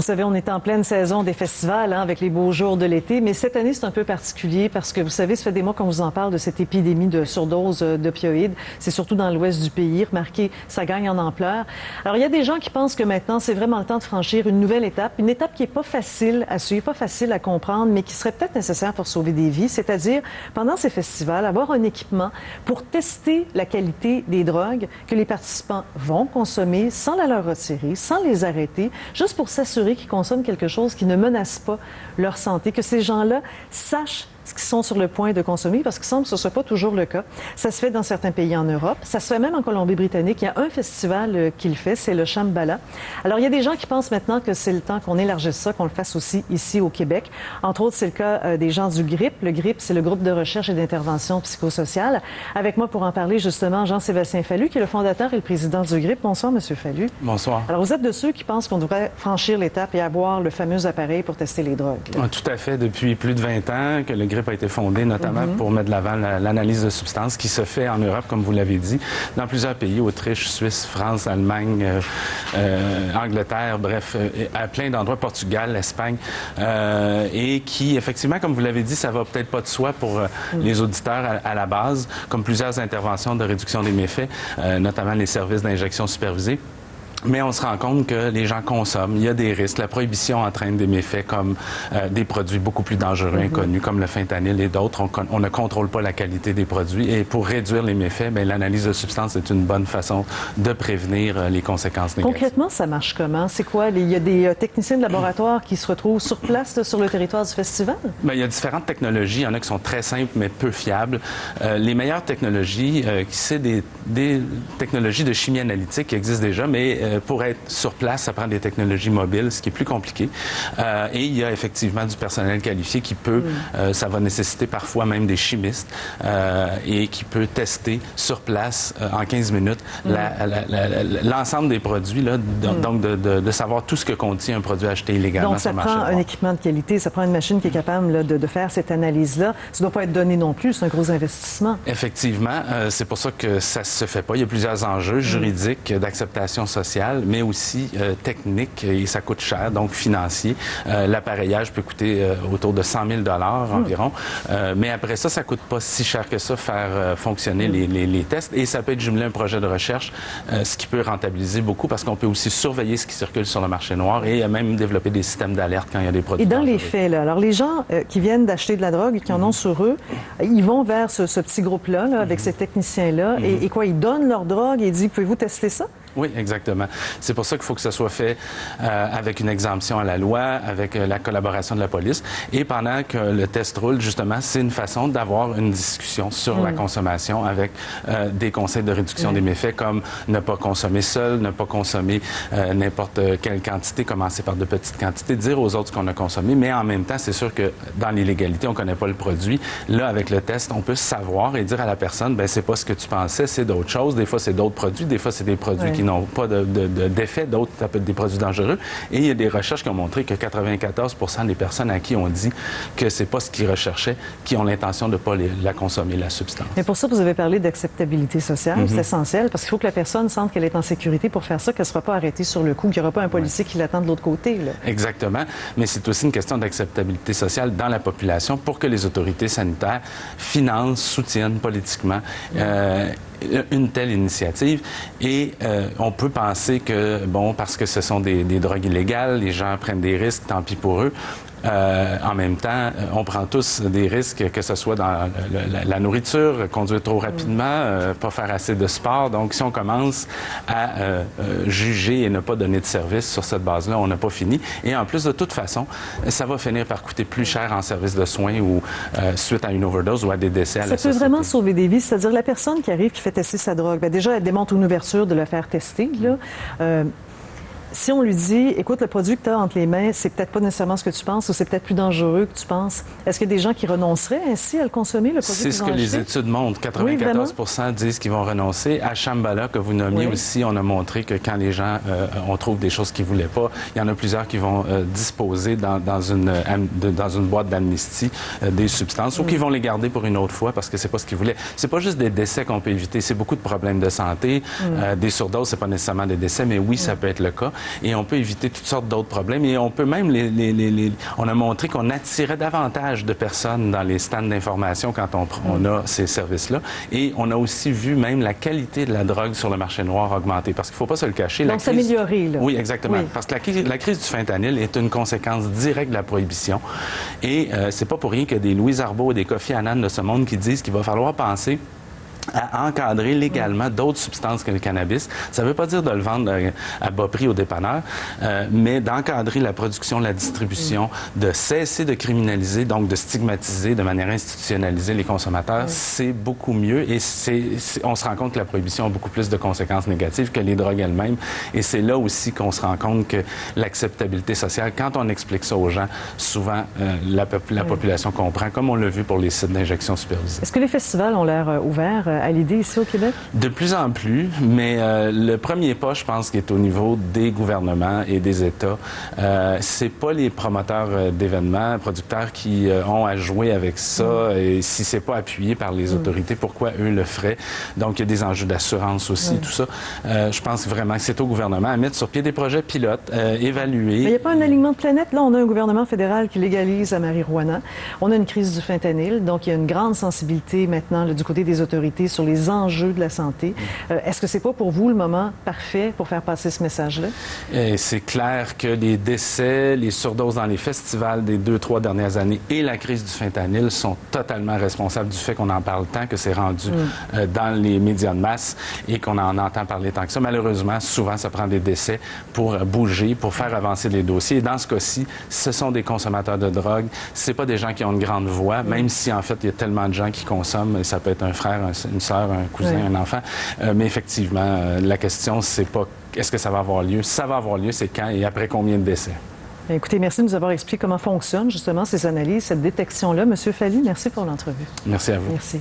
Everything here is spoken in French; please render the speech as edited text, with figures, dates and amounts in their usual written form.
savez, on est en pleine saison des festivals, hein, avec les beaux jours de l'été, mais cette année, c'est un peu particulier parce que, vous savez, ça fait des mois qu'on vous en parle de cette épidémie de surdose d'opioïdes. C'est surtout dans l'ouest du pays. Remarquez, ça gagne en ampleur. Alors, il y a des gens qui pensent que maintenant, c'est vraiment le temps de franchir une nouvelle étape, une étape qui n'est pas facile à suivre, pas facile à comprendre, mais qui serait peut-être nécessaire pour sauver des vies, c'est-à-dire, pendant ces festivals, avoir un équipement pour tester la qualité des drogues que les participants vont consommer sans la leur retirer, sans les arrêter, juste pour s'assurer qu'ils consomment quelque chose qui ne menace pas leur santé, que ces gens-là sachent ce qu'ils sont sur le point de consommer, parce qu'il semble que ce ne soit pas toujours le cas. Ça se fait dans certains pays en Europe. Ça se fait même en Colombie-Britannique. Il y a un festival qui le fait, c'est le Shambhala. Alors, il y a des gens qui pensent maintenant que c'est le temps qu'on élargisse ça, qu'on le fasse aussi ici au Québec. Entre autres, c'est le cas des gens du GRIP. Le GRIP, c'est le groupe de recherche et d'intervention psychosociale. Avec moi pour en parler, justement, Jean-Sébastien Fallu, qui est le fondateur et le président du GRIP. Bonsoir, M. Fallu. Bonsoir. Alors, vous êtes de ceux qui pensent qu'on devrait franchir l'étape et avoir le fameux appareil pour tester les drogues. Tout à fait. Depuis plus de 20 ans que le GRIP a été fondé, notamment pour mettre de l'avant l'analyse de substances qui se fait en Europe, comme vous l'avez dit, dans plusieurs pays, Autriche, Suisse, France, Allemagne, Angleterre, bref, à plein d'endroits, Portugal, Espagne, et qui, effectivement, comme vous l'avez dit, ça va peut-être pas de soi pour les auditeurs à la base, comme plusieurs interventions de réduction des méfaits, notamment les services d'injection supervisée. Mais on se rend compte que les gens consomment, il y a des risques. La prohibition entraîne des méfaits comme des produits beaucoup plus dangereux, inconnus, comme le fentanyl et d'autres. On ne contrôle pas la qualité des produits. Et pour réduire les méfaits, bien, l'analyse de substances est une bonne façon de prévenir les conséquences négatives. Concrètement, ça marche comment? C'est quoi? Il y a des techniciens de laboratoire qui se retrouvent sur place, là, sur le territoire du festival? Bien, il y a différentes technologies. Il y en a qui sont très simples, mais peu fiables. Les meilleures technologies, c'est des technologies de chimie analytique qui existent déjà, mais pour être sur place, ça prend des technologies mobiles, ce qui est plus compliqué. Et il y a effectivement du personnel qualifié qui peut, ça va nécessiter parfois même des chimistes, et qui peut tester sur place en 15 minutes l'ensemble des produits, là, donc de savoir tout ce que contient un produit acheté illégalement sur le marché noir. Donc, ça prend un équipement de qualité, ça prend une machine qui est capable là, de faire cette analyse-là. Ça ne doit pas être donné non plus, c'est un gros investissement. Effectivement, c'est pour ça que ça se fait pas. Il y a plusieurs enjeux juridiques, d'acceptation sociale, mais aussi techniques, et ça coûte cher, donc financier. L'appareillage peut coûter autour de 100 000 $ environ, mais après ça, ça coûte pas si cher que ça faire fonctionner les tests, et ça peut être jumelé à un projet de recherche, ce qui peut rentabiliser beaucoup, parce qu'on peut aussi surveiller ce qui circule sur le marché noir et même développer des systèmes d'alerte quand il y a des produits. Et dans dangereux. les faits, là, alors les gens qui viennent d'acheter de la drogue et qui en ont sur eux, ils vont vers ce petit groupe-là, là, avec ces techniciens-là, et quoi, ils donnent leur drogue et ils disent, pouvez-vous tester ça? Oui, exactement. C'est pour ça qu'il faut que ça soit fait avec une exemption à la loi, avec la collaboration de la police. Et pendant que le test roule, justement, c'est une façon d'avoir une discussion sur la consommation avec des conseils de réduction des méfaits, comme ne pas consommer seul, ne pas consommer n'importe quelle quantité, commencer par de petites quantités, dire aux autres qu'on a consommé. Mais en même temps, c'est sûr que dans l'illégalité, on ne connaît pas le produit. Là, avec le test, on peut savoir et dire à la personne, ben c'est pas ce que tu pensais, c'est d'autres choses. Des fois, c'est d'autres produits. Des fois, c'est des produits qui n'ont pas d'effet, d'autres, ça peut être des produits dangereux. Et il y a des recherches qui ont montré que 94 % des personnes à qui on dit que c'est pas ce qu'ils recherchaient, qui ont l'intention de ne pas la consommer, la substance. Mais pour ça, vous avez parlé d'acceptabilité sociale. C'est essentiel, parce qu'il faut que la personne sente qu'elle est en sécurité pour faire ça, qu'elle ne sera pas arrêtée sur le coup, qu'il n'y aura pas un policier qui l'attend de l'autre côté, là. Exactement. Mais c'est aussi une question d'acceptabilité sociale dans la population pour que les autorités sanitaires financent, soutiennent politiquement une telle initiative. Et on peut penser que, bon, parce que ce sont des drogues illégales, les gens prennent des risques, tant pis pour eux. En même temps, on prend tous des risques, que ce soit dans la nourriture, conduire trop rapidement, pas faire assez de sport. Donc, si on commence à juger et ne pas donner de service sur cette base-là, on n'a pas fini. Et en plus, de toute façon, ça va finir par coûter plus cher en service de soins ou suite à une overdose ou à des décès à la société. Ça peut vraiment sauver des vies. C'est-à-dire, la personne qui arrive, qui fait tester sa drogue, bien, déjà, elle démontre une ouverture de le faire tester, là. Si on lui dit, écoute, le produit que tu as entre les mains, c'est peut-être pas nécessairement ce que tu penses ou c'est peut-être plus dangereux que tu penses, est-ce qu'il y a des gens qui renonceraient ainsi à le consommer, le produit? C'est ce que les études montrent. 94 % disent qu'ils vont renoncer. À Shambhala, que vous nommiez aussi, on a montré que quand les gens, on trouve des choses qu'ils voulaient pas, il y en a plusieurs qui vont disposer dans une boîte d'amnistie des substances ou qui vont les garder pour une autre fois parce que c'est pas ce qu'ils voulaient. C'est pas juste des décès qu'on peut éviter, c'est beaucoup de problèmes de santé. Des surdoses, c'est pas nécessairement des décès, mais oui, ça peut être le cas. et on peut éviter toutes sortes d'autres problèmes. Et on peut même, on a montré qu'on attirait davantage de personnes dans les stands d'information quand on a ces services-là. Et on a aussi vu même la qualité de la drogue sur le marché noir augmenter. Parce qu'il ne faut pas se le cacher. Donc, s'améliorer, là. Oui, exactement. Oui. Parce que la crise du fentanyl est une conséquence directe de la prohibition. Et c'est pas pour rien qu'il y a des Louise Arbour et des Kofi Annan de ce monde qui disent qu'il va falloir penser à encadrer légalement d'autres substances que le cannabis. Ça ne veut pas dire de le vendre à bas prix aux dépanneurs, mais d'encadrer la production, la distribution, de cesser de criminaliser, donc de stigmatiser de manière institutionnalisée les consommateurs, c'est beaucoup mieux. Et on se rend compte que la prohibition a beaucoup plus de conséquences négatives que les drogues elles-mêmes. Et c'est là aussi qu'on se rend compte que l'acceptabilité sociale, quand on explique ça aux gens, souvent la population comprend, comme on l'a vu pour les sites d'injection supervisée. Est-ce que les festivals ont l'air ouverts à l'idée ici au Québec? De plus en plus, mais le premier pas, je pense, qui est au niveau des gouvernements et des États, c'est pas les promoteurs d'événements, producteurs qui ont à jouer avec ça. Et si c'est pas appuyé par les autorités, pourquoi eux le feraient? Donc, il y a des enjeux d'assurance aussi, tout ça. Je pense vraiment que c'est au gouvernement à mettre sur pied des projets pilotes, évaluer. Mais il n'y a pas un alignement de planète. Là, on a un gouvernement fédéral qui légalise la marijuana. On a une crise du fentanyl, donc il y a une grande sensibilité maintenant là, du côté des autorités sur les enjeux de la santé. Est-ce que c'est pas pour vous le moment parfait pour faire passer ce message-là? C'est clair que les décès, les surdoses dans les festivals des 2-3 dernières années et la crise du fentanyl sont totalement responsables du fait qu'on en parle tant, que c'est rendu dans les médias de masse et qu'on en entend parler tant que ça. Malheureusement, souvent, ça prend des décès pour bouger, pour faire avancer les dossiers. Et dans ce cas-ci, ce sont des consommateurs de drogue. C'est pas des gens qui ont une grande voix, même si, en fait, il y a tellement de gens qui consomment. Ça peut être un frère, une sœur, un cousin, un enfant. Mais effectivement, la question, c'est pas est-ce que ça va avoir lieu. Ça va avoir lieu, c'est quand et après combien de décès. Écoutez, merci de nous avoir expliqué comment fonctionnent justement ces analyses, cette détection-là. Monsieur Fallu, merci pour l'entrevue. Merci à vous. Merci.